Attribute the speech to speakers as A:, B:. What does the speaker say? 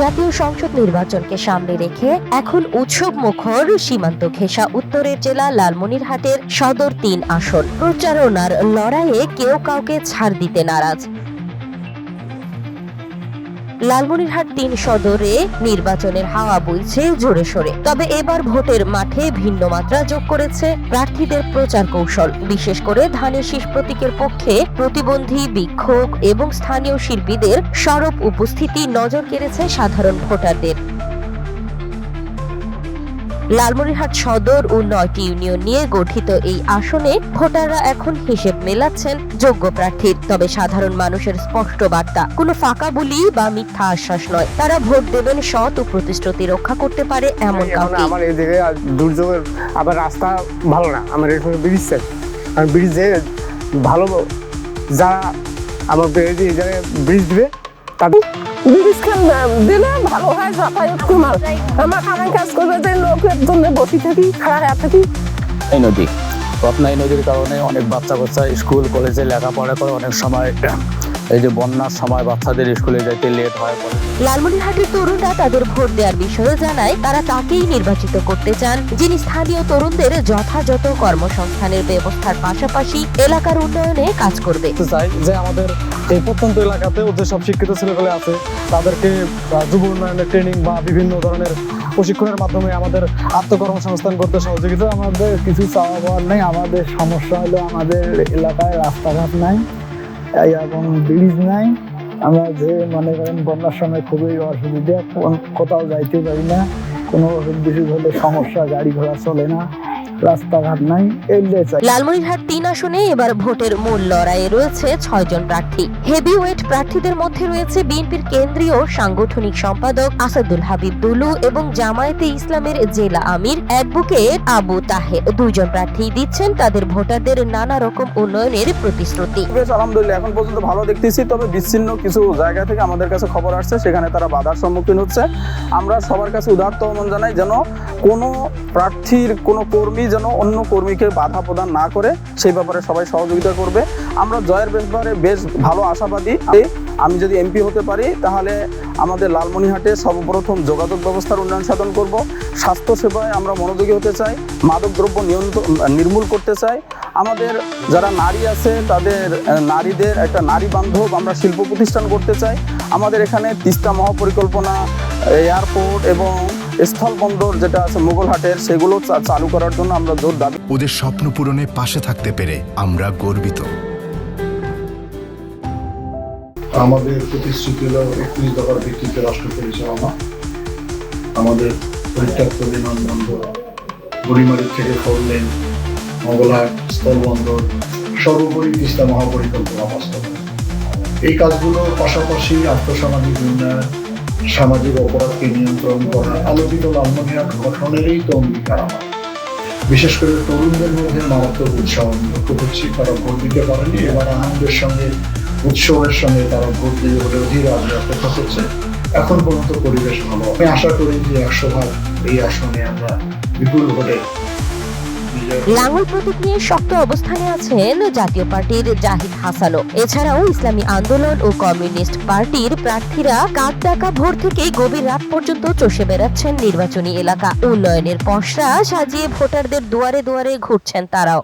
A: জাতীয় সংসদ নির্বাচনকে সামনে রেখে এখন উৎসব মুখর সীমান্ত ঘেঁষা উত্তরের জেলা লালমনিরহাটের সদর ৩ আসন। প্রচারণার লড়াইয়ে কেউ কাউকে ছাড় দিতে নারাজ। লালমনিরহাট ৩ সদরে নির্বাচনের হাওয়া বইছে জোরে সোরে। তবে এবার ভোটের মাঠে ভিন্ন মাত্রা যোগ করেছে প্রার্থীদের প্রচার কৌশল। বিশেষ করে ধানের শীষ প্রতীকের পক্ষে প্রতিবন্ধী, বিক্ষোভ এবং স্থানীয় শিল্পীদের সরব উপস্থিতি নজর কেড়েছে সাধারণ ভোটারদের। লালমনিরহাট সদর ও ৯টি ইউনিয়ন নিয়ে গঠিত এই আসনে ভোটাররা এখন হিসেব মেলাচ্ছেন যোগ্য প্রার্থীর। তবে সাধারণ মানুষের স্পষ্ট বার্তা, কোনো ফাঁকা বুলি বা মিথ্যা আশ্বাস নয়। তারা ভোট দেবেন সৎ ও প্রতিশ্রুতি রক্ষা করতে পারে এমন কাউকে।
B: আমার এই জায়গায় দুর্যোগের আবার রাস্তা ভালো না, আমার এরকম ব্রিজ চাই। আর ব্রিজে ভালো যারা আমার এই জায়গায় ব্রিজ দিবে তাদের
C: দিলে ভালো হয়, যাতায়াত কমার। আমার খারাপ কাজ করবে যে লোকের জন্য বসে থাকি, খারাপ থাকি।
D: এই নদী রত্না, এই নদীর কারণে অনেক বাচ্চা স্কুল কলেজে লেখাপড়া করে, অনেক সময় এই যে বন্যার সময় বাচ্চাদের স্কুলে যেতে লেট হয়।
A: লালমনিরহাটের তরুণরা তাদের ভোট দেওয়ার বিষয়ে জানায় তারা তাকেই নির্বাচিত করতে চান যিনি স্থানীয় তরুণদের যথাযথ কর্মসংস্থানের ব্যবস্থার পাশাপাশি এলাকার উন্নয়নে কাজ করবে।
E: চাই যে আমাদের এই প্রত্যন্ত এলাকাতেও যেসব শিক্ষিত ছেলেপেলে আছে তাদেরকে যুব উন্নয়নের ট্রেনিং বা বিভিন্ন ধরনের প্রশিক্ষণের মাধ্যমে আমাদের আত্মকর্মসংস্থান করতে সহযোগিতা।
F: আমাদের কিছু চাওয়া পাওয়ার নেই। আমাদের সমস্যা হলো আমাদের এলাকায় রাস্তাঘাট নাই এবং ব্রিজ নাই। আমরা যে মনে করেন বন্যার সময় খুবই অসুবিধা, কোথাও যাইতে পারি না, কোনো বেশি হলে সমস্যা, গাড়ি ঘোড়া চলে না, রাস্তাঘাট নাই।
A: লালমনিরহাট ৩ আসনে এবার ভোটের মূল লড়াইয়ে রয়েছে ৬ জন প্রার্থী। হেভিওয়েট প্রার্থীদের মধ্যে রয়েছে বিএনপির কেন্দ্রীয় সাংগঠনিক সম্পাদক আসাদুল হাবিব দুলু এবং জামায়াতে ইসলামের জেলা আমির অ্যাডভোকেট আবু তাহের। ২ জন প্রার্থী দিচ্ছেন তাদের ভোটারদের নানা রকম উন্নয়নের প্রতিশ্রুতি।
D: আলহামদুলিল্লাহ এখন পর্যন্ত ভালো দেখতেছি, তবে বিচ্ছিন্ন কিছু জায়গা থেকে আমাদের কাছে খবর আসছে সেখানে তারা বাধার সম্মুখীন হচ্ছে। আমরা সবার কাছে উদারত আহ্বান জানাই যেন কোনো প্রার্থীর কোনো কর্মী যেন অন্য কর্মীকে বাধা প্রদান না করে, সেই ব্যাপারে সবাই সহযোগিতা করবে। আমরা জয়ের ব্যাপারে বেশ ভালো আশাবাদী। আমি যদি এমপি হতে পারি তাহলে আমাদের লালমনিরহাটে সর্বপ্রথম যোগাযোগ ব্যবস্থার উন্নয়ন সাধন করব। স্বাস্থ্য সেবায় আমরা মনোযোগী হতে চাই, মাদকদ্রব্য নির্মূল করতে চাই। আমাদের যারা নারী আছে তাদের নারীদের একটা নারী বান্ধব আমরা শিল্প প্রতিষ্ঠান করতে চাই। আমাদের এখানে তিস্তা মহাপরিকল্পনা, এয়ারপোর্ট এবং স্থল বন্দর যেটা আছে মোগলহাটের, সেগুলো চালু করার জন্য আমরা জোর দাবি।
G: ওদের স্বপ্ন পূরণে পাশে থাকতে পেরে আমরা গর্বিত।
H: আমাদের প্রতিশ্রুতি হল ৩১ দফার ভিত্তিতে রাষ্ট্র পরিচালনা। আমাদের পরিত্যক্ত বিমানবন্দর, বুড়িমারি থেকে 4 লেন, মোগলহাট স্থলবন্দর, সর্বোপরি তিস্তা মহাপরিকল্পনা বাস্তবায়ন। এই কাজগুলোর পাশাপাশি আর্থসামাজিক উন্নয়ন, সামাজিক অপরাধকে নিয়ন্ত্রণ করা, আলোকিত লালমনিরহাট গঠনেরই তো অঙ্গীকার আমার। বিশেষ করে তরুণদের মধ্যে মারাত্মক উৎসাহ লক্ষ্য করছি। তারা ভোট দিতে পারেনি, এবার আনন্দের সঙ্গে উৎসবের সঙ্গে তারা ভোট দিয়ে অধীর আগ্রহ অপেক্ষা করছে। এখন পর্যন্ত পরিবেশ ভালো। আমি আশা করি যে ১০০ এই আসনে আমরা বিপুল ভোটে।
A: লাঙ্গল প্রতীক নিয়ে শক্ত অবস্থানে আছেন জাতীয় পার্টির জাহিদ হাসানও। এছাড়াও ইসলামী আন্দোলন ও কমিউনিস্ট পার্টির প্রার্থীরা কাক ডাকা ভোর থেকে গভীর রাত পর্যন্ত চষে বেড়াচ্ছেন নির্বাচনী এলাকা। উন্নয়নের পসরা সাজিয়ে ভোটারদের দুয়ারে দুয়ারে ঘুরছেন তারাও।